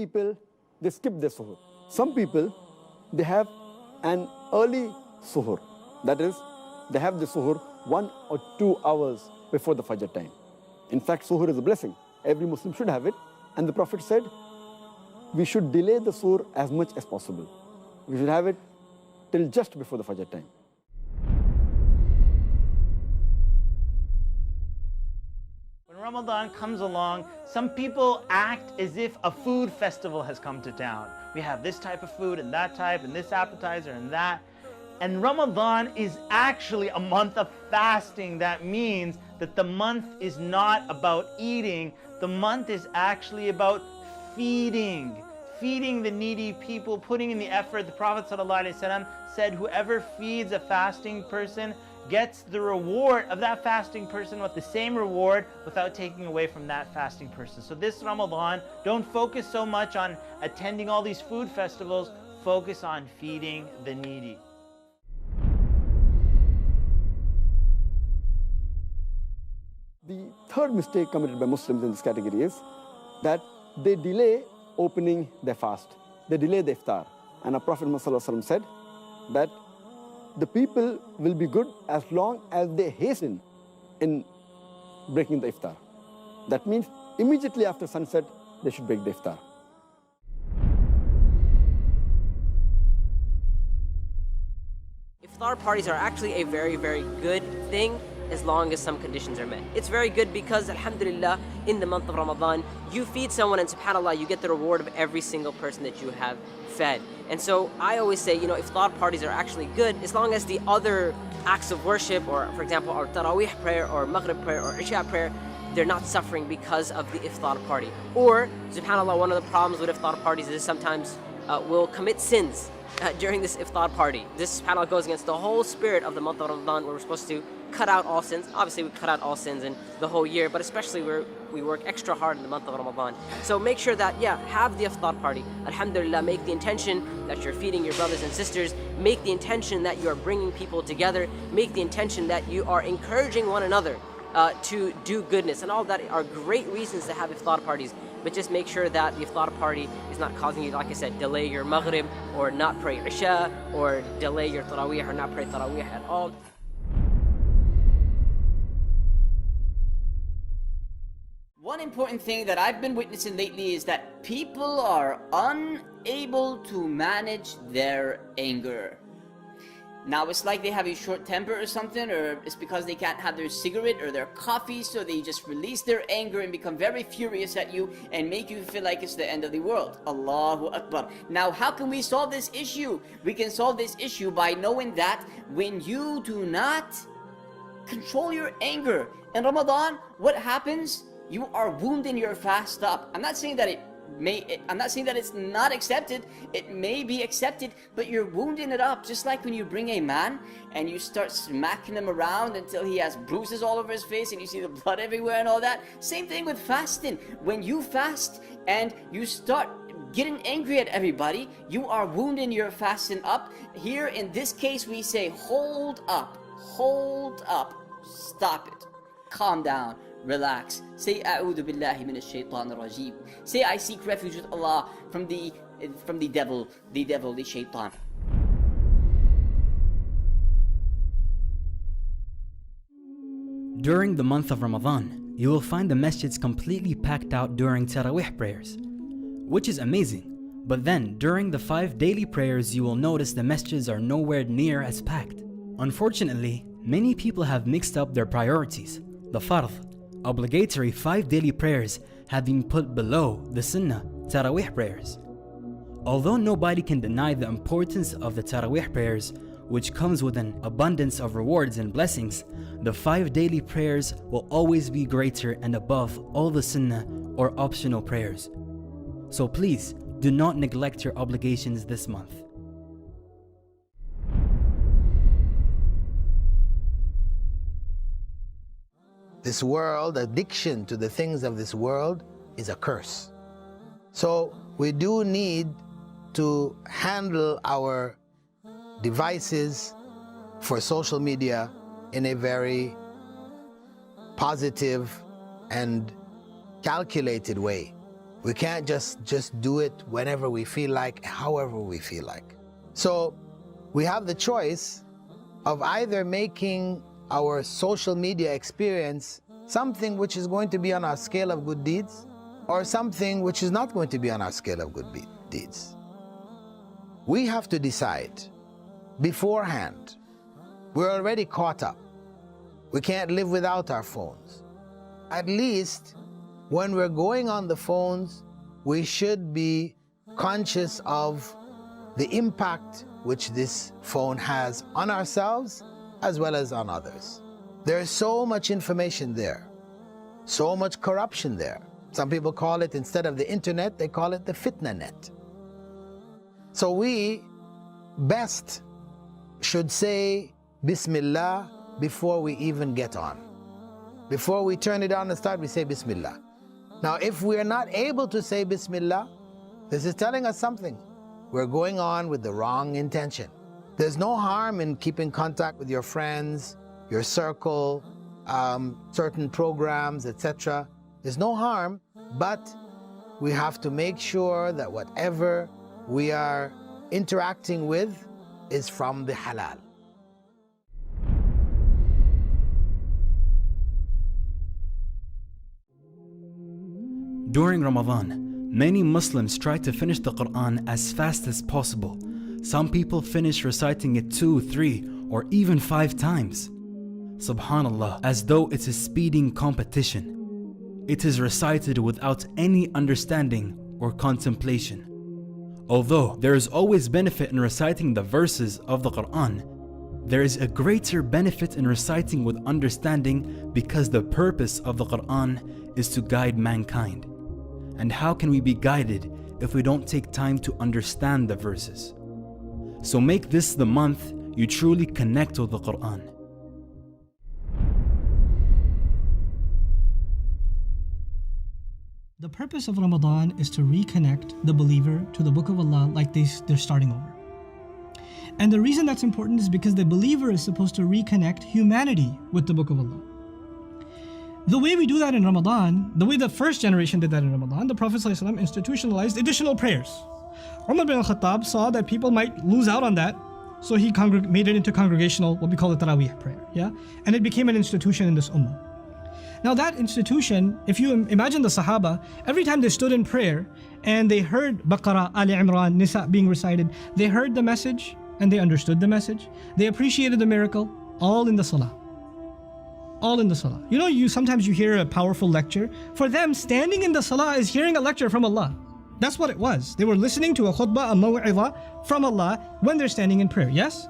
people, they skip their suhoor. Some people, they have an early suhoor. That is, they have the suhoor 1 or 2 hours before the Fajr time. In fact, suhoor is a blessing. Every Muslim should have it. And the Prophet said, we should delay the suhoor as much as possible. We should have it till just before the Fajr time. When Ramadan comes along, some people act as if a food festival has come to town. We have this type of food and that type and this appetizer and that. And Ramadan is actually a month of fasting. That means that the month is not about eating. The month is actually about feeding the needy people, putting in the effort. The Prophet ﷺ said, whoever feeds a fasting person gets the reward of that fasting person with the same reward without taking away from that fasting person. So this Ramadan, don't focus so much on attending all these food festivals, focus on feeding the needy. The third mistake committed by Muslims in this category is that they delay opening their fast. They delay the iftar. And our Prophet ﷺ said that the people will be good as long as they hasten in breaking the iftar. That means immediately after sunset, they should break the iftar. Iftar parties are actually a very, very good thing as long as some conditions are met. It's very good because, alhamdulillah, in the month of Ramadan, you feed someone and subhanAllah, you get the reward of every single person that you have fed. And so I always say, iftar parties are actually good as long as the other acts of worship, or for example, our Taraweeh prayer, or Maghrib prayer, or Isha prayer, they're not suffering because of the iftar party. Or, subhanAllah, one of the problems with iftar parties is sometimes we'll commit sins during this iftar party. This subhanAllah goes against the whole spirit of the month of Ramadan, where we're supposed to cut out all sins. Obviously, we cut out all sins in the whole year, but especially where we work extra hard in the month of Ramadan. So make sure that, have the iftar party. Alhamdulillah, make the intention that you're feeding your brothers and sisters. Make the intention that you are bringing people together. Make the intention that you are encouraging one another to do goodness. And all that are great reasons to have iftar parties. But just make sure that the iftar party is not causing you, like I said, delay your Maghrib, or not pray Isha, or delay your Taraweeh, or not pray Taraweeh at all. One important thing that I've been witnessing lately is that people are unable to manage their anger. Now it's like they have a short temper or something, or it's because they can't have their cigarette or their coffee, so they just release their anger and become very furious at you and make you feel like it's the end of the world. Allahu Akbar. Now how can we solve this issue? We can solve this issue by knowing that when you do not control your anger in Ramadan, what happens? You are wounding your fast up. I'm not saying that it's not accepted. It may be accepted, but you're wounding it up. Just like when you bring a man and you start smacking him around until he has bruises all over his face and you see the blood everywhere and all that. Same thing with fasting. When you fast and you start getting angry at everybody, you are wounding your fasting up. Here in this case, we say, hold up, stop it, calm down. Relax. Say, A'udhu billahi minash shaitanir rajeem. Say, I seek refuge with Allah from the devil, the shaitan. During the month of Ramadan, you will find the masjids completely packed out during Taraweeh prayers, which is amazing. But then, during the 5 daily prayers, you will notice the masjids are nowhere near as packed. Unfortunately, many people have mixed up their priorities. The fard, obligatory 5 daily prayers, have been put below the sunnah Taraweeh prayers. Although nobody can deny the importance of the Taraweeh prayers, which comes with an abundance of rewards and blessings, the 5 daily prayers will always be greater and above all the sunnah or optional prayers. So please, do not neglect your obligations this month. This world, addiction to the things of this world is a curse. So we do need to handle our devices for social media in a very positive and calculated way. We can't just do it whenever we feel like, however we feel like. So we have the choice of either making our social media experience something which is going to be on our scale of good deeds, or something which is not going to be on our scale of good deeds. We have to decide beforehand. We're already caught up. We can't live without our phones. At least when we're going on the phones, we should be conscious of the impact which this phone has on ourselves as well as on others. There's so much information there, so much corruption there. Some people call it, instead of the internet, they call it the fitna net. So we best should say Bismillah before we even get on. Before we turn it on and start, we say Bismillah. Now, if we're not able to say Bismillah, this is telling us something. We're going on with the wrong intention. There's no harm in keeping contact with your friends, your circle, certain programs, etc. There's no harm, but we have to make sure that whatever we are interacting with is from the halal. During Ramadan, many Muslims try to finish the Quran as fast as possible. Some people finish reciting it 2, 3, or even 5 times. Subhanallah, as though it's a speeding competition. It is recited without any understanding or contemplation. Although there is always benefit in reciting the verses of the Quran, there is a greater benefit in reciting with understanding, because the purpose of the Quran is to guide mankind. And how can we be guided if we don't take time to understand the verses? So make this the month you truly connect with the Quran. The purpose of Ramadan is to reconnect the believer to the Book of Allah like they're starting over. And the reason that's important is because the believer is supposed to reconnect humanity with the Book of Allah. The way we do that in Ramadan, the way the first generation did that in Ramadan, the Prophet ﷺ institutionalized additional prayers. Umar bin al-Khattab saw that people might lose out on that, so he made it into congregational, what we call the Taraweeh prayer, yeah? And it became an institution in this ummah. Now that institution, if you imagine the Sahaba, every time they stood in prayer and they heard Baqarah, Ali Imran, Nisa being recited, they heard the message and they understood the message. They appreciated the miracle, all in the Salah. All in the Salah. You know, sometimes you hear a powerful lecture. For them, standing in the Salah is hearing a lecture from Allah. That's what it was. They were listening to a khutbah, a maw'idha from Allah when they're standing in prayer, yes?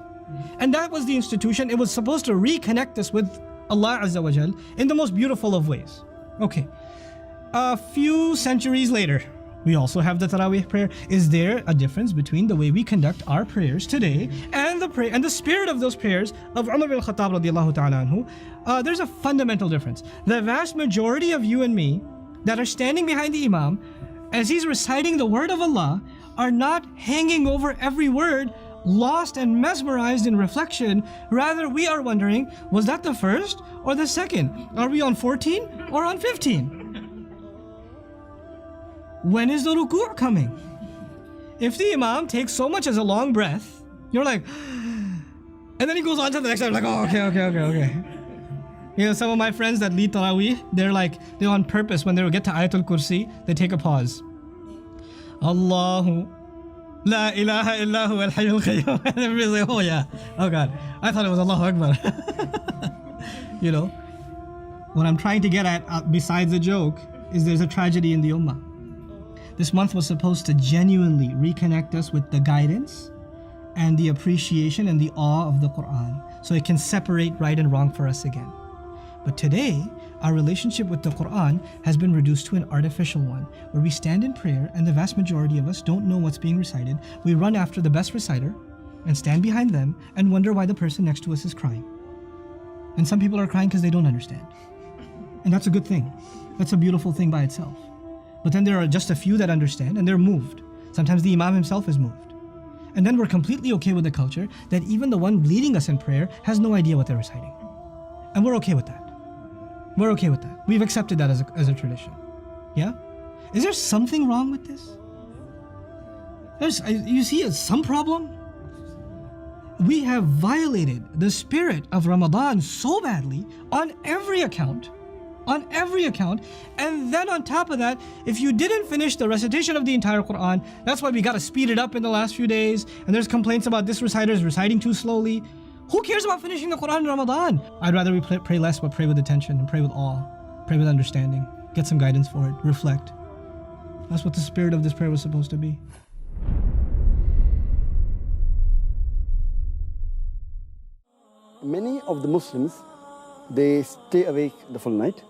And that was the institution. It was supposed to reconnect us with Allah Azza wa Jal in the most beautiful of ways. Okay, a few centuries later, we also have the Taraweeh prayer. Is there a difference between the way we conduct our prayers today and the spirit of those prayers of Umar bin Khattab radiallahu ta'ala anhu? There's a fundamental difference. The vast majority of you and me that are standing behind the Imam as he's reciting the word of Allah are not hanging over every word, lost and mesmerized in reflection. Rather, we are wondering, was that the first or the second? Are we on 14 or on 15? When is the ruku' coming? If the Imam takes so much as a long breath, you're like, and then he goes on to the next time, like, oh, okay. You know, some of my friends that lead Taraweeh, they're on purpose, when they get to Ayatul Kursi, they take a pause. Allahu La ilaha illahu al-hayyul qayyum. And everybody's like, oh yeah, oh God, I thought it was Allahu Akbar. You know, what I'm trying to get at, besides the joke, is there's a tragedy in the ummah. This month was supposed to genuinely reconnect us with the guidance and the appreciation and the awe of the Quran, so it can separate right and wrong for us again. But today, our relationship with the Quran has been reduced to an artificial one, where we stand in prayer and the vast majority of us don't know what's being recited. We run after the best reciter and stand behind them and wonder why the person next to us is crying. And some people are crying because they don't understand. And that's a good thing. That's a beautiful thing by itself. But then there are just a few that understand and they're moved. Sometimes the Imam himself is moved. And then we're completely okay with the culture that even the one leading us in prayer has no idea what they're reciting. And we're okay with that. We're okay with that. We've accepted that as a tradition. Yeah? Is there something wrong with this? You see some problem? We have violated the spirit of Ramadan so badly on every account. On every account. And then on top of that, if you didn't finish the recitation of the entire Quran, that's why we got to speed it up in the last few days. And there's complaints about this reciter is reciting too slowly. Who cares about finishing the Quran in Ramadan? I'd rather we pray less, but pray with attention and pray with awe. Pray with understanding. Get some guidance for it. Reflect. That's what the spirit of this prayer was supposed to be. Many of the Muslims, they stay awake the full night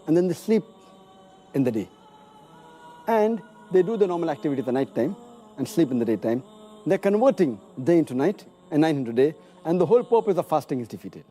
and then they sleep in the day. And they do the normal activity at the night time and sleep in the daytime. They're converting day into night and night into day, and the whole purpose of fasting is defeated.